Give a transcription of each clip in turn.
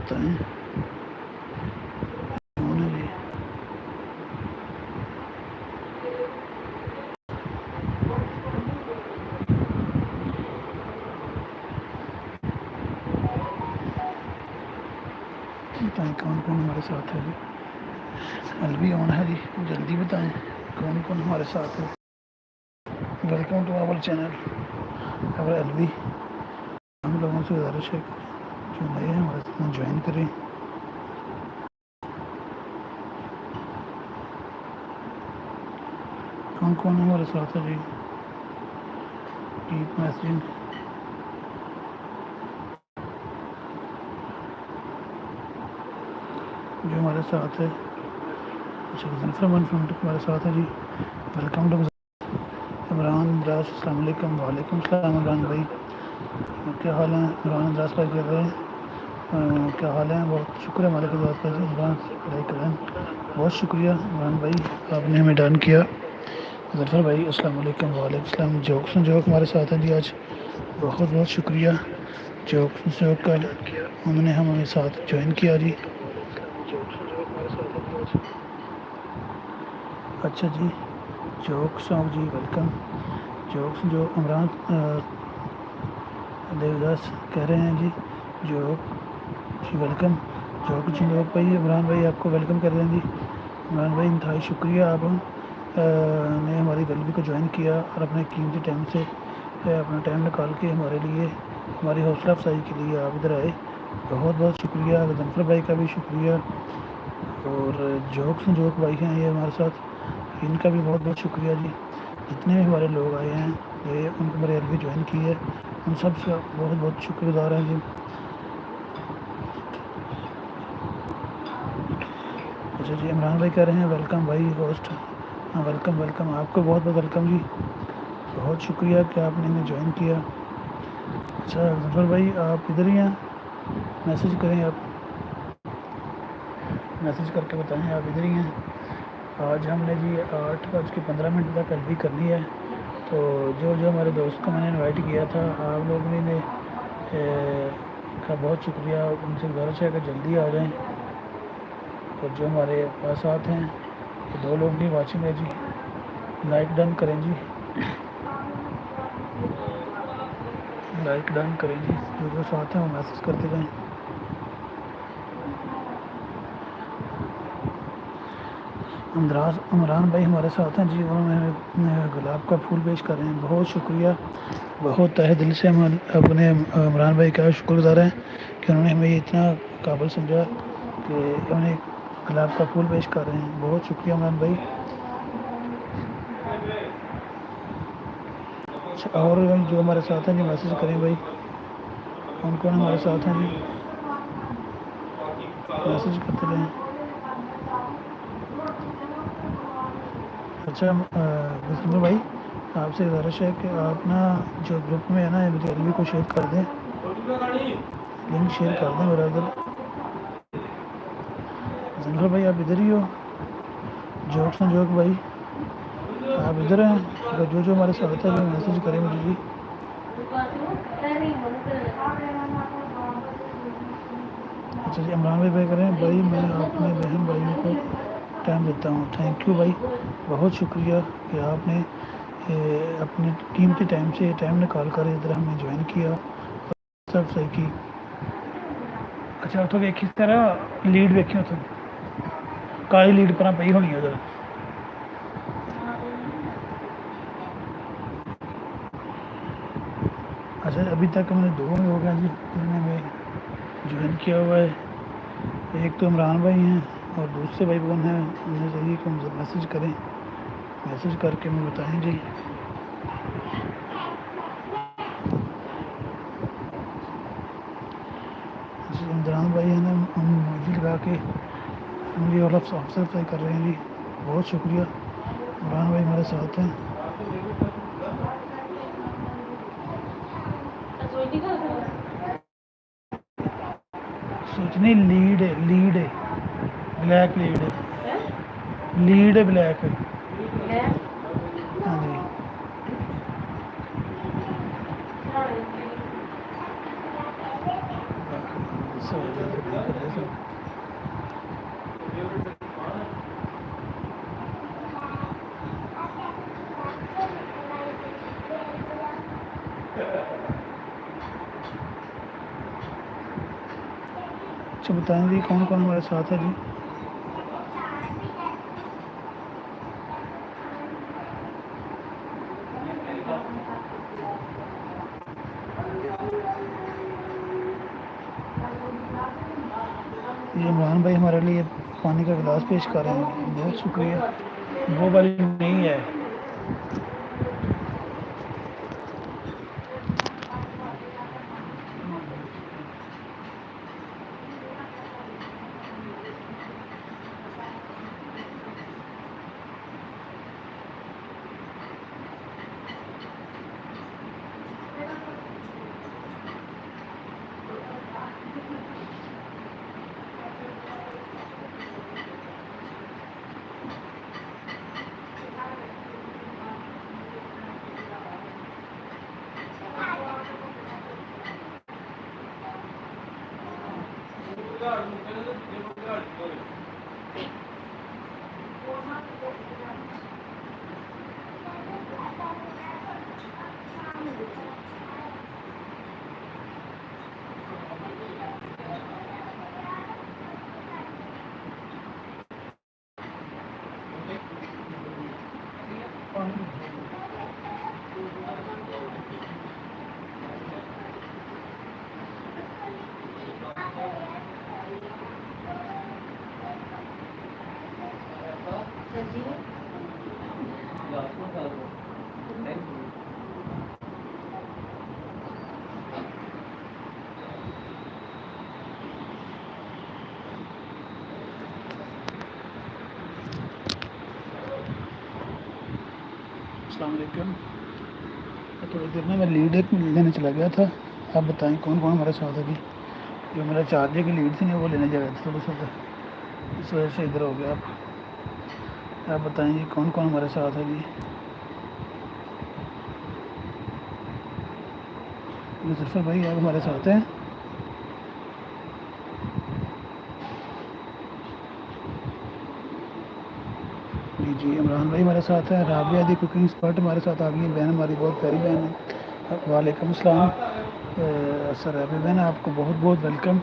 بتائیں کون ہے جی؟ بتائیں کون کون ہمارے ساتھ ہے جی؟ الوی آن ہے جی، جلدی بتائیں کون کون ہمارے ساتھ ہے. ویلکم ٹو آور چینل اور الوی. ہم لوگوں سے گزارش ہے جو نئے ہیں ہمارے ساتھ جوائن کریں. کون کون ہمارے ساتھ ہے جی؟ Cap messaging. جو ہمارے ساتھ ہے اچھا ظفر ون فرنٹ ہمارے ساتھ ہے جی. ویلکم ٹو عمران اندراز. السلام علیکم. وعلیکم السلام عمران بھائی، کیا حال ہیں؟ عمران اندراز بھائی کہہ رہے ہیں کیا حال ہیں؟ بہت شکریہ ہمارے کے بات پر عمران بھائی کریں. بہت شکریہ عمران بھائی، آپ نے ہمیں ڈن کیا. ظفر بھائی السلام علیکم. وعلیکم السلام. جوک ہمارے ساتھ ہیں جی آج. بہت بہت شکریہ جوک کا، انہوں نے ہمیں ساتھ جوائن کیا جی. اچھا جی جوک صاحب جی ویلکم. جوک جو عمران دیوداس کہہ رہے ہیں جی. جوک جی ویلکم. جوک جی لوگ بھائی عمران بھائی آپ کو ویلکم کر رہے ہیں جی. عمران بھائی انتہائی شکریہ، آپ نے ہماری گیلری کو جوائن کیا اور اپنے قیمتی ٹائم سے اپنا ٹائم نکال کے ہمارے لیے ہماری حوصلہ افزائی کے لیے آپ ادھر آئے. بہت بہت شکریہ. غضنفر بھائی کا بھی شکریہ. اور جوک بھائی ہیں یہ ہمارے ساتھ، ان کا بھی بہت بہت شکریہ جی. جتنے بھی ہمارے لوگ آئے ہیں یہ ان کو میرے بھی جوائن کی ہے، ان سب سے بہت بہت شکر گزار ہیں جی. اچھا جی عمران بھائی کہہ رہے ہیں ویلکم بھائی ہوسٹ. ہاں ویلکم ویلکم، آپ کو بہت بہت ویلکم جی. بہت شکریہ کہ آپ نے ہمیں جوائن کیا. اچھا ظفر بھائی آپ ادھر ہی ہیں؟ میسج کریں، آپ میسج کر کے بتائیں آپ ادھر ہی ہیں. آج ہم نے جی 8:15 تک الوی کرنی ہے. تو جو ہمارے دوست کو میں نے انوائٹ کیا تھا آپ لوگوں نے کا بہت شکریہ. ان سے گزارش ہے کہ جلدی آ جائیں. اور جو ہمارے پاس ساتھ ہیں یہ 2 لوگ بھی واچنگ ہے جی. لائک ڈن کریں جی، لائک ڈن کریں جی. جو ساتھ ہیں وہ میسج کرتے رہیں. عمران بھائی ہمارے ساتھ ہیں جی، انہوں نے گلاب کا پھول پیش کر رہے ہیں. بہت شکریہ. بہت تہہ دل سے ہم اپنے عمران بھائی کا شکر گزار ہیں کہ انہوں نے ہمیں اتنا قابل سمجھا کہ انہیں گلاب کا پھول پیش کر رہے ہیں. بہت شکریہ عمران بھائی. اچھا اور جو ہمارے ساتھ ہیں جی میسج کریں بھائی کون کون ہمارے ساتھ ہیں جی، میسج کرتے رہیں. اچھا بسم بھائی آپ سے گزارش ہے کہ آپ نا جو گروپ میں ہے نا الوی کو شیئر کر دیں، لنک شیئر کر دیں میرا ادھر. ظفر بھائی آپ ادھر ہی ہو؟ جوک بھائی آپ ادھر ہیں؟ اگر جو ہمارے ساتھ ہے وہ میسج کریں مجھے جی. اچھا جی عمران بھائی کریں بھائی میں اپنے بہن بھائیوں کو ٹائم دیتا ہوں. تھینک یو بھائی، بہت شکریہ کہ آپ نے اپنے قیمتی ٹائم سے ٹائم نکال کر ادھر ہمیں جوائن کیا اور سب صحیح کی. اچھا تو دیکھ اس طرح لیڈ دیکھی تو کالی لیڈ پر پی ہونی ہے ادھر. اچھا ابھی تک ہم نے 2 لوگ ہیں جی جنہوں نے ہمیں جوائن کیا ہوا ہے. ایک تو عمران بھائی ہیں اور دوسرے بھائی کون ہیں انہیں چاہیے کہ مجھے میسج کریں، میسج کر کے ہمیں بتائیں جی. جی عمران بھائی ہیں نا ہم موجی لگا کے مجھے اور افسر طے کر رہے ہیں جی. بہت شکریہ عمران بھائی ہمارے ساتھ ہیں. سوچنی لیڈ بلیک لیڈ بلیک. ہاں جی سہیل بھائی کر رہے سب اچھا بتائیں جی کون کون ہمارے ساتھ ہے جی؟ یہ عمران بھائی ہمارے لیے پانی کا گلاس پیش کر رہے ہیں، بہت شکریہ۔ وہ والی نہیں ہے۔ السلام علیکم۔ تھوڑی دیر میں لیڈ ایک لینے چلا گیا تھا، آپ بتائیں کون کون ہمارے ساتھ ہے جی؟ جو میرا چارجر کی لیڈ تھی نا وہ لینے جا رہا تھا تھوڑا سا، اس وجہ سے ادھر ہو گیا۔ آپ بتائیں جی کون کون ہمارے ساتھ ہے جی؟ ظفر بھائی آپ ہمارے ساتھ ہیں؟ جی عمران بھائی ہمارے ساتھ ہیں۔ رابعہ دی کوکنگ ایکسپرٹ ہمارے ساتھ آ گئی ہیں، بہن ہماری بہت پیاری بہن ہے۔ وعلیکم السلام سر رابعہ بہن، آپ کو بہت بہت ویلکم۔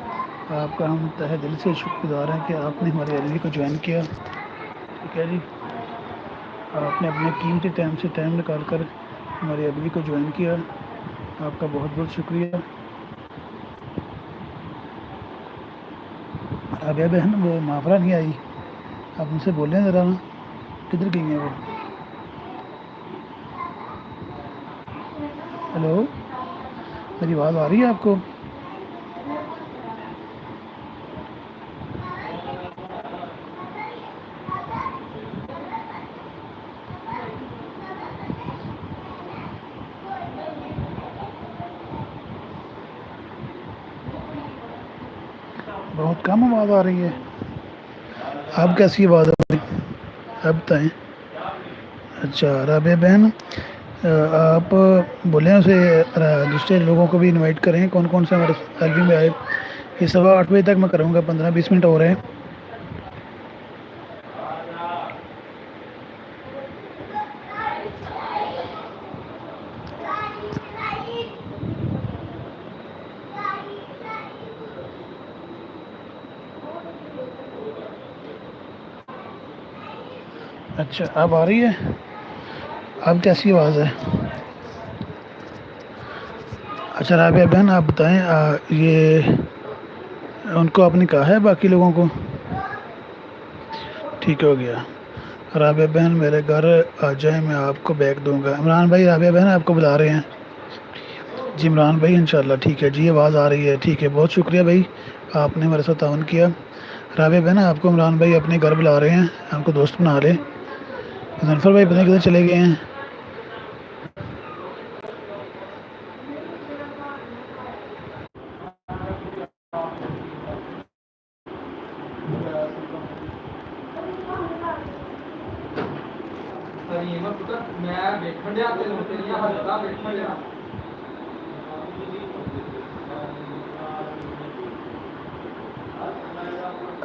آپ کا ہم تہہ دل سے شکر گزار ہیں کہ آپ نے ہمارے ایل کو جوائن کیا، ٹھیک ہے جی۔ آپ نے اپنے قیمتی ٹائم سے ٹائم نکال کر ہمارے ایل کو جوائن کیا، آپ کا بہت بہت شکریہ۔ رابعہ بہن وہ محاورہ نہیں آئی، آپ ان سے بولیں ذرا نا، کدھر گئی ہیں وہ؟ ہیلو، میری آواز آ رہی ہے آپ کو؟ بہت کم آواز آ رہی ہے، آپ کیسی آواز آ رہی ہے آپ بتائیں۔ اچھا رابعہ بہن آپ بولیں اسے دوسرے لوگوں کو بھی انوائٹ کریں، کون کون سے ہمارے ایلبی میں آئے۔ یہ 8:15 تک میں کروں گا، 15-20 منٹ ہو رہے ہیں۔ اچھا اب آ رہی ہے؟ اب کیسی آواز ہے؟ اچھا رابعہ بہن آپ بتائیں یہ ان کو آپ نے کہا ہے باقی لوگوں کو؟ ٹھیک ہو گیا۔ رابعہ بہن میرے گھر آ جائیں، میں آپ کو بیگ دوں گا۔ عمران بھائی رابعہ بہن آپ کو بلا رہے ہیں جی۔ عمران بھائی انشاءاللہ ٹھیک ہے جی، آواز آ رہی ہے، ٹھیک ہے، بہت شکریہ بھائی، آپ نے ہمارے ساتھ تعاون کیا۔ رابعہ بہن آپ کو عمران بھائی اپنے گھر بلا رہے ہیں، آپ کو دوست بنا لیں۔ ظفر بھائی پتہ نہیں کدھر چلے گئے ہیں؟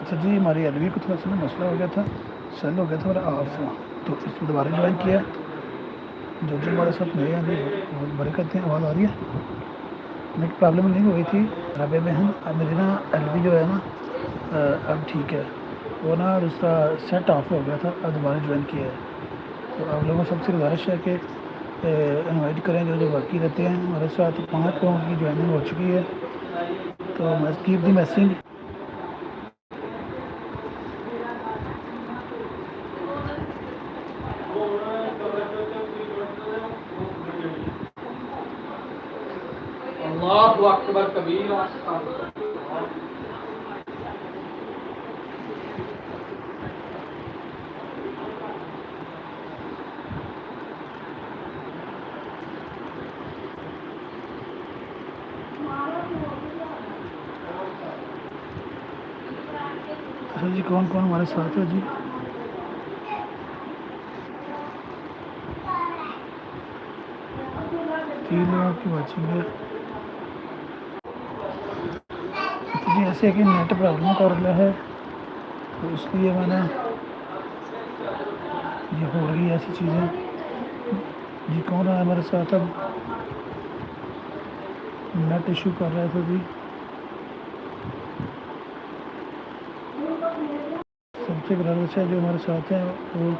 اچھا جی، ہماری ایلوی کو تھوڑا سا نا مسئلہ ہو گیا تھا، سیل ہو گیا تھا میرا آف، تو اس کو دوبارہ جوائن کیا ہے۔ جو ہمارے ساتھ نئے ہیں بہت برکت ہیں، آواز آ رہی ہے؟ نیٹ پرابلم نہیں ہوئی تھی رابعہ بہن، اب میری نا ایلوی جو ہے نا اب ٹھیک ہے، وہ نا اس کا سیٹ آف ہو گیا تھا، اب دوبارہ جوائن کیا ہے۔ تو آپ لوگوں سب سے گزارش ہے کہ انوائٹ کریں جو جو باقی رہتے ہیں ہمارے ساتھ، 5 لوگوں کی جوائننگ ہو چکی ہے، تو کیپ دی میسنگ۔ اللہ اکبر کبیر۔ اچھا جی، کون کون ہمارے ساتھ ہے جی؟ تین لوگوں کی واچنگ ہے۔ جی ایسے کہ نیٹ پرابلم کر رہا ہے، تو اس لیے میں نے یہ ہو رہی ہے ایسی چیزیں۔ جی کون ہے ہمارے ساتھ؟ اب نیٹ ایشو کر رہا تھا جی۔ سب سے گزارش ہے جو ہمارے ساتھ ہیں وہ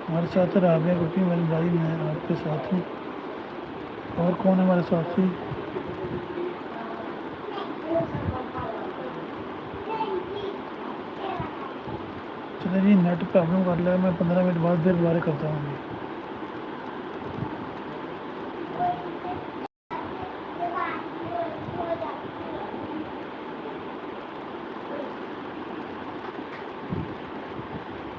ہمارے ساتھ رابعہ گپی، میرے بھائی، میں آپ کے ساتھ ہوں۔ اور کون ہے ہمارے ساتھ ہی؟ چلے جی، نیٹ پرابلم کر لیا، میں 15 منٹ بعد پھر دوبارہ کرتا ہوں گی۔